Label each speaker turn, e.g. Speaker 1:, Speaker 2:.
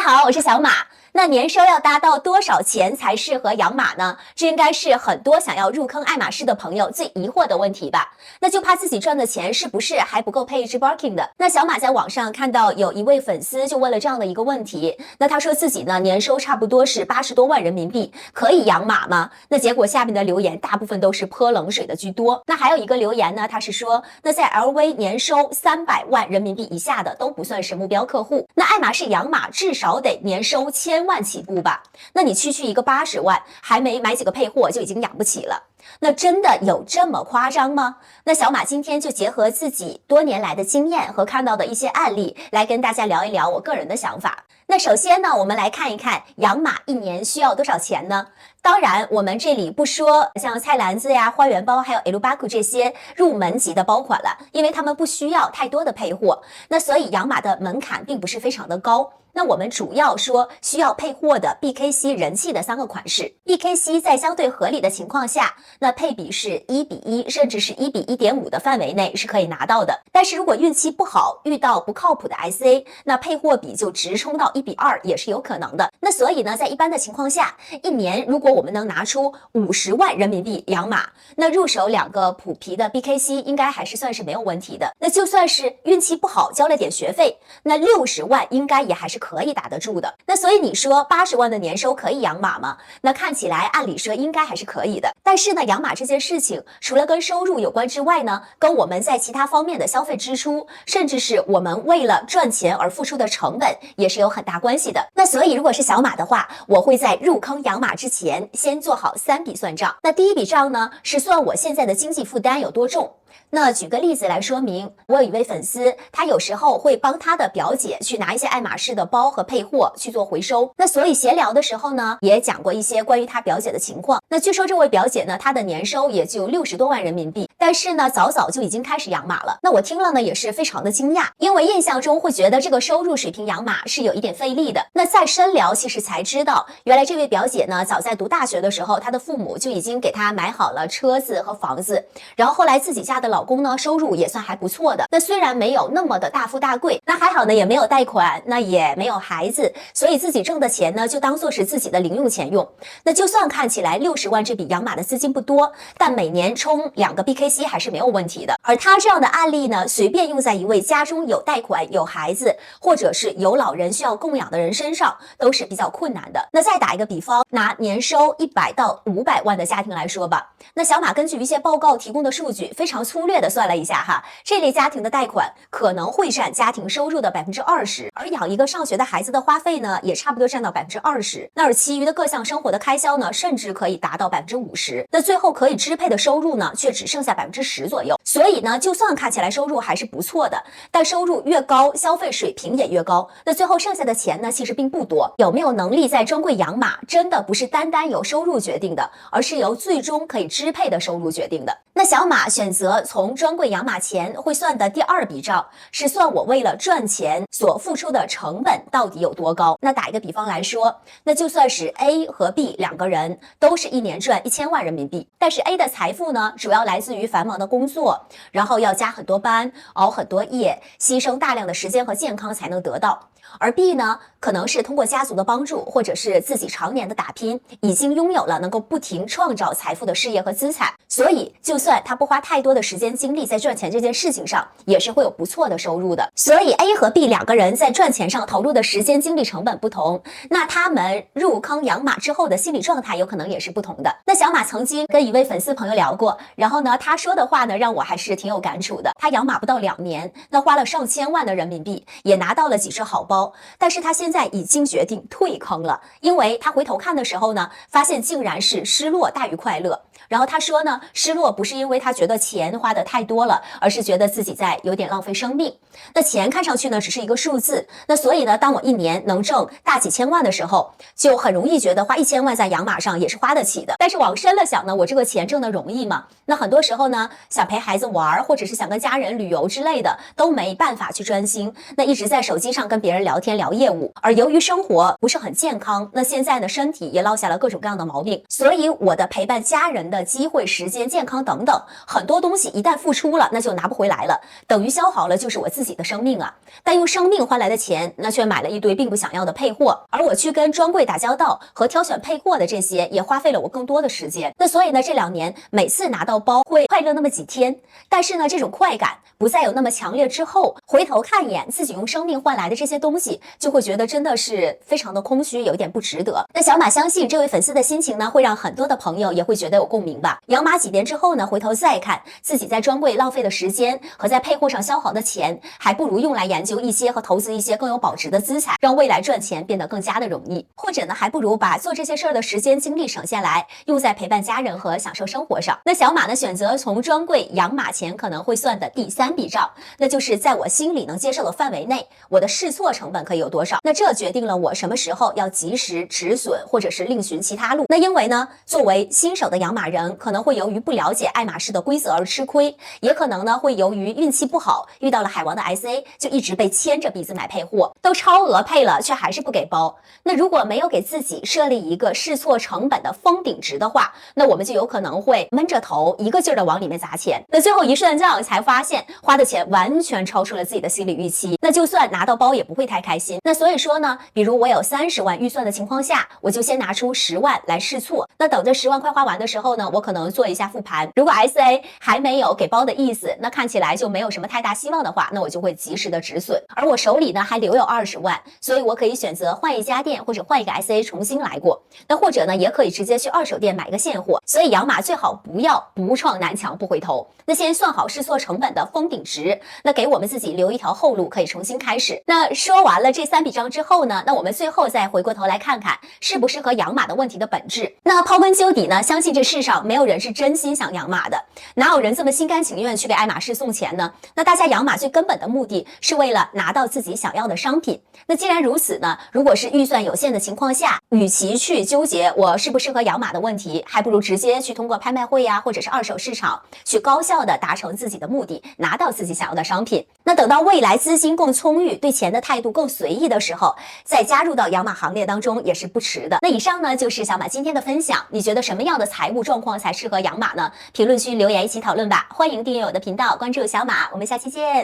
Speaker 1: 好，我是小马。那年收要达到多少钱才适合养马呢？这应该是很多想要入坑爱马仕的朋友最疑惑的问题吧？那就怕自己赚的钱是不是还不够配一只 Birkin 的？那小马在网上看到有一位粉丝就问了这样的一个问题，那他说自己呢年收差不多是80多万人民币，可以养马吗？那结果下面的留言大部分都是泼冷水的居多。那还有一个留言呢，他是说，那在 LV 年收300万人民币以下的都不算是目标客户。那爱马仕养马至少得年收1000万起步吧？那你区一个80万，还没买几个配货就已经养不起了。那真的有这么夸张吗？那小马今天就结合自己多年来的经验和看到的一些案例，来跟大家聊一聊我个人的想法。那首先呢，我们来看一看养马一年需要多少钱呢？当然，我们这里不说像菜篮子呀、花园包，还有 L 巴库这些入门级的包款了，因为他们不需要太多的配货。那所以养马的门槛并不是非常的高。那我们主要说需要配货的 BKC 人气的3个款式。BKC 在相对合理的情况下，那配比是1:1，甚至是1:1.5的范围内是可以拿到的。但是如果运气不好，遇到不靠谱的 SA， 那配货比就直冲到1:2也是有可能的。那所以呢，在一般的情况下，一年如果我们能拿出50万人民币养马，那入手2个普皮的 BKC 应该还是算是没有问题的。那就算是运气不好，交了点学费，那60万应该也还是可以打得住的。那所以你说80万的年收可以养马吗？那看起来按理说应该还是可以的。但是呢，养马这件事情除了跟收入有关之外呢，跟我们在其他方面的消费支出，甚至是我们为了赚钱而付出的成本也是有很大关系的。那所以如果是小马的话，我会在入坑养马之前先做好3笔算账。那第一笔账呢，是算我现在的经济负担有多重。那举个例子来说明，我有一位粉丝，他有时候会帮他的表姐去拿一些爱马仕的包和配货去做回收。那所以闲聊的时候呢，也讲过一些关于他表姐的情况。那据说这位表姐呢，她的年收也就60多万人民币，但是呢，早早就已经开始养马了。那我听了呢，也是非常的惊讶，因为印象中会觉得这个收入水平养马是有一点费力的。那再深聊，其实才知道，原来这位表姐呢，早在读大学的时候，她的父母就已经给她买好了车子和房子，然后后来自己家的老公呢，收入也算还不错的。那虽然没有那么的大富大贵，那还好呢，也没有贷款，那也没有孩子，所以自己挣的钱呢，就当做是自己的零用钱用。那就算看起来60万这笔养马的资金不多，但每年充2个 BKC 还是没有问题的。而他这样的案例呢，随便用在一位家中有贷款、有孩子，或者是有老人需要供养的人身上，都是比较困难的。那再打一个比方，拿年收100到500万的家庭来说吧，那小马根据一些报告提供的数据，非常粗略的算了一下哈，这类家庭的贷款可能会占家庭收入的20%，而养一个上学的孩子的花费呢，也差不多占到20%。那而其余的各项生活的开销呢，甚至可以达到50%。那最后可以支配的收入呢，却只剩下10%左右。所以呢，就算看起来收入还是不错的，但收入越高，消费水平也越高。那最后剩下的钱呢，其实并不多。有没有能力在专柜养马，真的不是单单由收入决定的，而是由最终可以支配的收入决定的。那小马选择从专柜养马前会算的第2笔账，是算我为了赚钱所付出的成本到底有多高。那打一个比方来说，那就算是 A 和 B 2个人都是一年赚1000万人民币，但是 A 的财富呢，主要来自于繁忙的工作，然后要加很多班，熬很多夜，牺牲大量的时间和健康才能得到。而 B 呢，可能是通过家族的帮助，或者是自己常年的打拼，已经拥有了能够不停创造财富的事业和资产，所以就算他不花太多的时间精力在赚钱这件事情上，也是会有不错的收入的。所以 A 和 B 2个人在赚钱上投入的时间精力成本不同，那他们入坑养马之后的心理状态有可能也是不同的。那小马曾经跟一位粉丝朋友聊过，然后呢，他说的话呢，让我还是挺有感触的。他养马不到2年，那花了上千万的人民币，也拿到了几只好包，但是他现在已经决定退坑了，因为他回头看的时候呢，发现竟然是失落大于快乐。然后他说呢，失落不是因为他觉得钱花的太多了，而是觉得自己在有点浪费生命。那钱看上去呢只是一个数字，那所以呢，当我一年能挣大几千万的时候，就很容易觉得花1000万在养马上也是花得起的。但是往深了想呢，我这个钱挣得容易吗？那很多时候呢，想陪孩子玩，或者是想跟家人旅游之类的，都没办法去专心，那一直在手机上跟别人聊天聊业务，而由于生活不是很健康，那现在呢身体也落下了各种各样的毛病，所以我的陪伴家人的机会、时间、健康等等很多东西一旦付出了，那就拿不回来了，等于消耗了就是我自己的生命啊。但用生命换来的钱，那却买了一堆并不想要的配货，而我去跟专柜打交道和挑选配货的这些，也花费了我更多的时间。那所以呢，这2年每次拿到包会快乐那么几天，但是呢，这种快感不再有那么强烈之后，回头看一眼自己用生命换来的这些东西，就会觉得真的是非常的空虚，有点不值得。那小马相信这位粉丝的心情呢，会让很多的朋友也会觉得有共鸣吧。养马几年之后呢，回头再看自己在专柜浪费的时间和在配货上消耗的钱，还不如用来研究一些和投资一些更有保值的资产，让未来赚钱变得更加的容易。或者呢，还不如把做这些事儿的时间精力省下来，用在陪伴家人和享受生活上。那小马呢，选择从专柜养马前可能会算的第3笔账，那就是在我心里能接受的范围内，我的试错成本可以有多少。那这决定了我什么时候要及时止损，或者是另寻其他路。那因为呢，作为新手的养马人，可能会由于不了解爱马仕的规则而吃亏，也可能呢会由于运气不好，遇到了海王的 SA， 就一直被牵着鼻子买配货，都超额配了，却还是不给包。那如果没有给自己设立一个试错成本的封顶值的话，那我们就有可能会闷着头一个劲儿的往里面砸钱，那最后一算账才发现花的钱完全超出了自己的心理预期，那就算拿到包也不会太开心。那所以说呢，比如我有30万预算的情况下，我就先拿出10万来试错，那等着10万快花完的时候呢，我可能做一下复盘，如果 SA 还没有给包的意思，那看起来就没有什么太大希望的话，那我就会及时的止损。而我手里呢还留有20万，所以我可以选择换一家店，或者换一个 SA 重新来过。那或者呢，也可以直接去二手店买个现货。所以养马最好不要不撞南墙不回头，那先算好试错成本的封顶值，那给我们自己留一条后路，可以重新开始。那说完了这3笔账之后呢，那我们最后再回过头来看看适不适合养马的问题的本质。那刨根究底呢，相信这世上没有人是真心想养马的，哪有人这么心甘情愿去给爱马仕送钱呢？那大家养马最根本的目的是为了拿到自己想要的商品。那既然如此呢，如果是预算有限的情况下，与其去纠结我适不适合养马的问题，还不如直接去通过拍卖会呀，或者是二手市场，去高效的达成自己的目的，拿到自己想要的商品。那等到未来资金更充裕，对钱的态度更随意的时候，再加入到养马行列当中也是不迟的。那以上呢就是小马今天的分享，你觉得什么样的财务状况才适合养马呢？评论区留言一起讨论吧。欢迎订阅我的频道，关注小马，我们下期见。